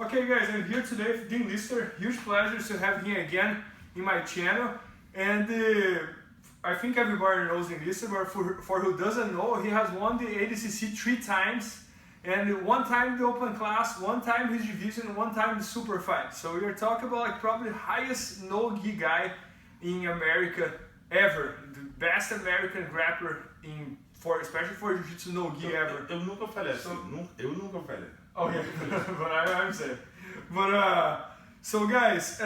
Okay guys, I'm here today with Dean Lister. Huge pleasure to have him again in my channel. And I think everybody knows Dean Lister, but for who doesn't know, he has won the ADCC 3 times. And 1 time the open class, 1 time his division, 1 time the super fight. So we are talking about like probably the highest no-gi guy in America ever. The best American grappler especially for Jiu-Jitsu no-gi ever. Eu nunca falei assim, eu nunca falei. Oh yeah, but I'm saying. But so guys,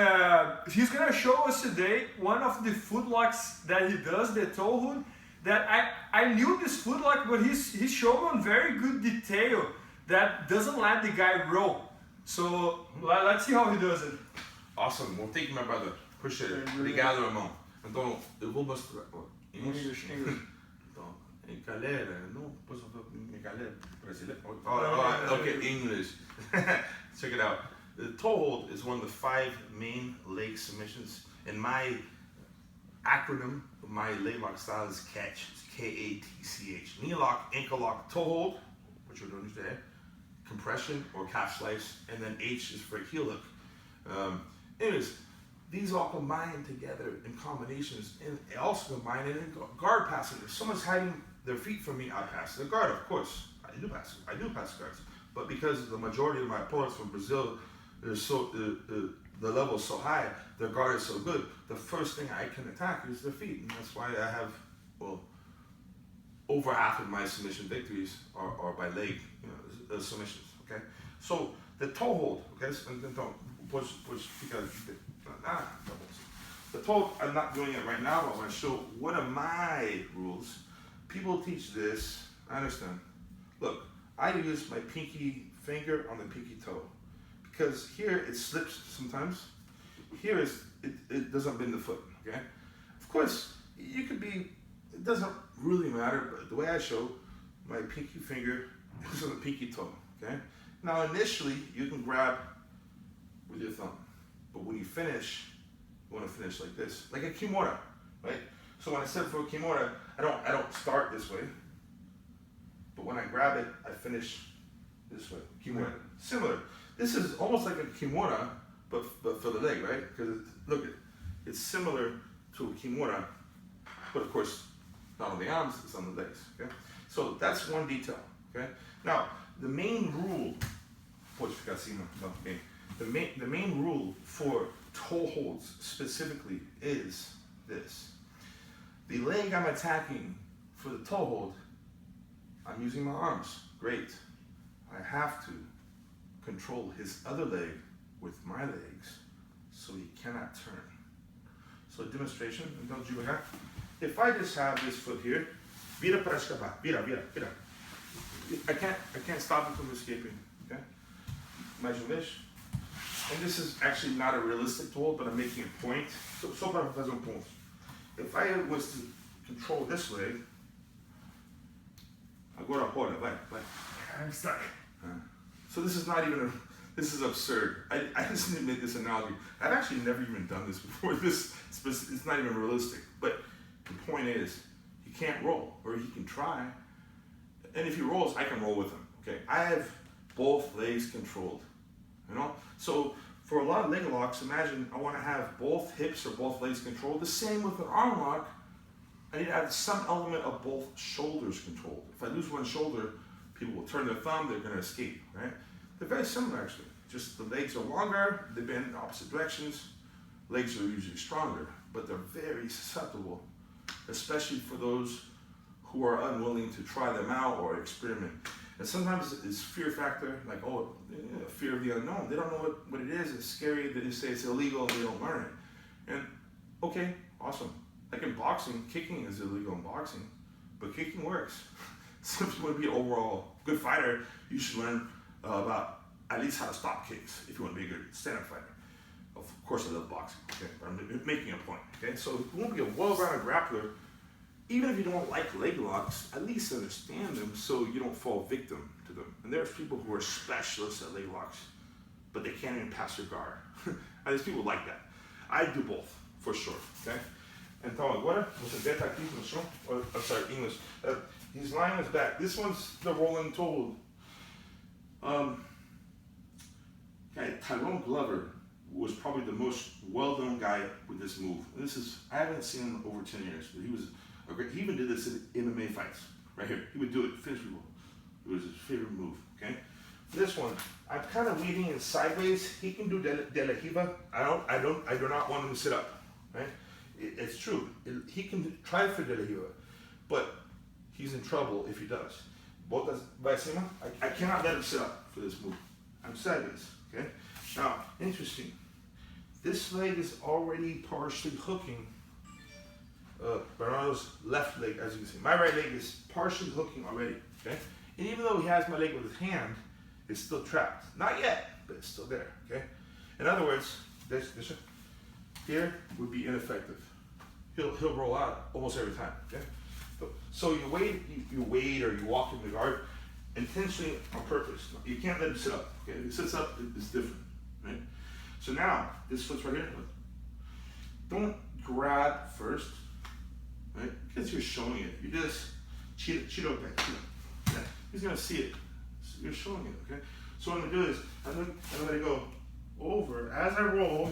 he's gonna show us today one of the footlocks that he does, the Toehold. That I knew this footlock, but he's showing very good detail that doesn't let the guy roll. So let's see how he does it. Awesome. Well, thank you, my brother. Appreciate it. Obrigado, irmão. Então, eu vou mostrar. English. Então, galera, não posso falar minha galera brasileira. Oh, okay, English. Check it out. The Toehold is one of the 5 main leg submissions. In my acronym, my leg lock style is catch. It's K-A-T-C-H. Knee lock, ankle lock, toe hold, which we're doing today, compression or calf slice, and then H is for heel hook. Anyways, these all combine together in combinations, and also combine in guard passing. If someone's hiding their feet from me, I pass the guard, of course. I do pass guards. But because the majority of my opponents from Brazil, they're so the level is so high, their guard is so good, the first thing I can attack is their feet. And that's why I have, well, over half of my submission victories are by leg submissions, okay? So the toe hold, okay? The toe, I'm not doing it right now, but I'm gonna show one of my rules. People teach this, I understand. Look, I use my pinky finger on the pinky toe. Because here it slips sometimes. Here it doesn't bend the foot, okay? Of course, you could be, it doesn't really matter, but the way I show, my pinky finger is on the pinky toe, okay? Now initially, you can grab with your thumb, but when you finish, you wanna finish like this, like a kimura, right? So when I said for a kimura, I don't start this way, but when I grab it, I finish this way, kimura. Similar. This is almost like a kimura, but for the leg, right? Because look, it's similar to a kimura, but of course, not on the arms, it's on the legs, okay? So that's one detail, okay? Now, the main rule, the main rule for toe holds specifically is this. The leg I'm attacking for the toe hold, I'm using my arms, great. I have to control his other leg with my legs so he cannot turn. So demonstration, então devagar. If I just have this foot here, vira para escapar, vira. I can't stop it from escaping, okay? Mais uma vez. And this is actually not a realistic tool, but I'm making a point. Só para fazer ponto. If I was to control this leg, agora roda, vai. I'm stuck. So this is not even this is absurd. I just need to make this analogy. I've actually never even done this before. It's not even realistic. But the point is, he can't roll, or he can try. And if he rolls, I can roll with him, okay? I have both legs controlled, you know? So for a lot of leg locks, imagine I wanna have both hips or both legs controlled. The same with an arm lock, I need to have some element of both shoulders controlled. If I lose one shoulder, people will turn their thumb, they're gonna escape, right? They're very similar actually. Just the legs are longer, they bend in opposite directions. Legs are usually stronger, but they're very susceptible, especially for those who are unwilling to try them out or experiment. And sometimes it's fear factor, like, fear of the unknown. They don't know what it is, it's scary, they just say it's illegal and they don't learn it. And okay, awesome. Like in boxing, kicking is illegal in boxing, but kicking works. So if you want to be an overall good fighter, you should learn about at least how to stop kicks if you want to be a good stand-up fighter. Of course, I love boxing, okay? But I'm making a point, okay? So if you want to be a well-rounded grappler, even if you don't like leg locks, at least understand them so you don't fall victim to them. And there's people who are specialists at leg locks, but they can't even pass your guard. And there's people like that. I do both, for sure, okay? Então agora, você deita aqui no chão, I'm sorry, English. He's lying on his back. This one's the rolling toe. Okay, Tyrone Glover was probably the most well-known guy with this move. And I haven't seen him over 10 years, but he even did this in MMA fights, right here. He would do it, finish people. It was his favorite move, okay? For this one, I'm kind of leaning in sideways. He can do de la Riva. I do not want him to sit up, right? It's true. He can try for de la Riva, but he's in trouble if he does. I cannot let him sit up for this move. I'm sideways, okay? Now, interesting. This leg is already partially hooking Bernardo's left leg, as you can see. My right leg is partially hooking already, okay? And even though he has my leg with his hand, it's still trapped. Not yet, but it's still there, okay? In other words, this here would be ineffective. He'll roll out almost every time, okay? So you wait or you walk in the guard intentionally on purpose. You can't let him sit up, okay? If he sits up, it's different, right? So now, this foot's right here. Don't grab first, right? Because you're showing it. You just cheeto back. Yeah. He's gonna see it. So you're showing it, okay? So what I'm gonna do is I'm gonna go over. As I roll,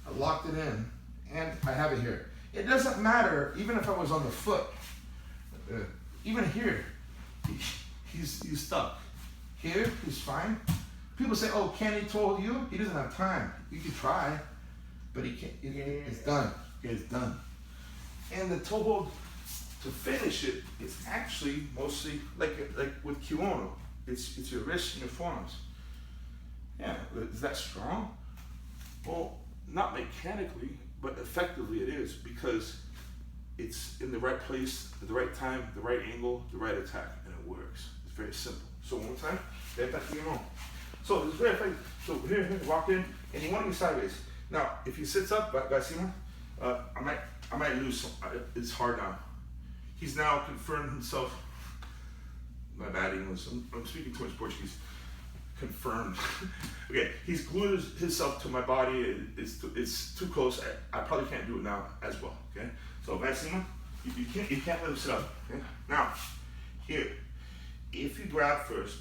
I locked it in, and I have it here. It doesn't matter, even if I was on the foot. Even here, he's stuck. Here, he's fine. People say, "Oh, can he toehold you?" He doesn't have time. You can try, but he can't. It's done. It's done. And the toehold, to finish it, it's actually mostly like with Kimono. It's your wrists and your forearms. Yeah, is that strong? Well, not mechanically, but effectively it is, because it's in the right place, at the right time, the right angle, the right attack, and it works. It's very simple. So one more time, so it's very effective. So here, walk in, and you want to be sideways. Now, if he sits up, I might lose some. It's hard now. He's now confirmed himself. My bad English. I'm speaking too much Portuguese. Confirmed. Okay, he's glued himself to my body. It's too close. I probably can't do it now as well. Okay, so Vassima, you can't let him sit up. Okay, now here, if you grab first,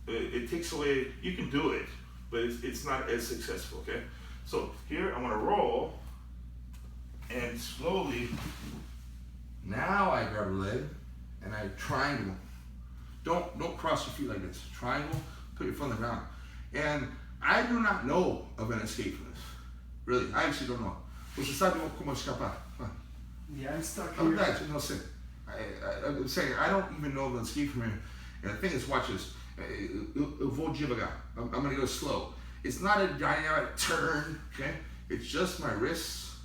it takes away. You can do it, but it's not as successful. Okay, so here I'm gonna roll, and slowly. Now I grab a leg, and I triangle. Don't cross your feet like this. Triangle. Put your foot on the ground. And I do not know of an escape from this. Really, I actually don't know. Você sabe como escapar? Yeah, I'm stuck here. No sé. I'm saying, I don't even know of an escape from here. And the thing is, watch this. Eu vou devagar. I'm going to go slow. It's not a dynamic turn, okay? It's just my wrists.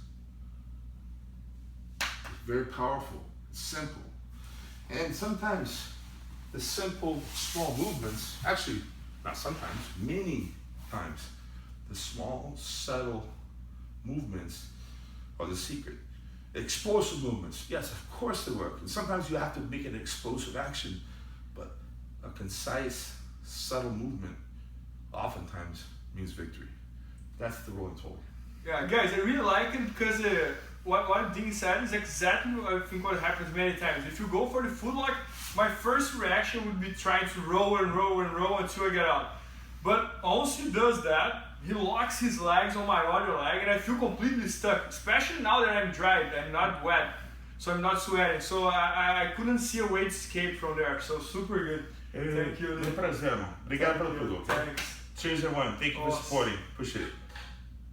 It's very powerful. It's simple. And sometimes the simple, small movements, actually, not sometimes, many times, the small, subtle movements are the secret. Explosive movements, yes, of course they work. And sometimes you have to make an explosive action, but a concise, subtle movement oftentimes means victory. That's the rolling toehold. Yeah, guys, I really like it because what Dean said is exactly I think what happens many times. If you go for the foot lock, my first reaction would be trying to roll and roll and roll until I get out. But once he does that, he locks his legs on my other leg and I feel completely stuck, especially now that I'm dry, I'm not wet, so I'm not sweating. So I couldn't see a way to escape from there, so super good. Thank you. Prazer, irmão. Obrigado pelo produto. Thanks. Cheers, everyone. Thank you for supporting. Appreciate it.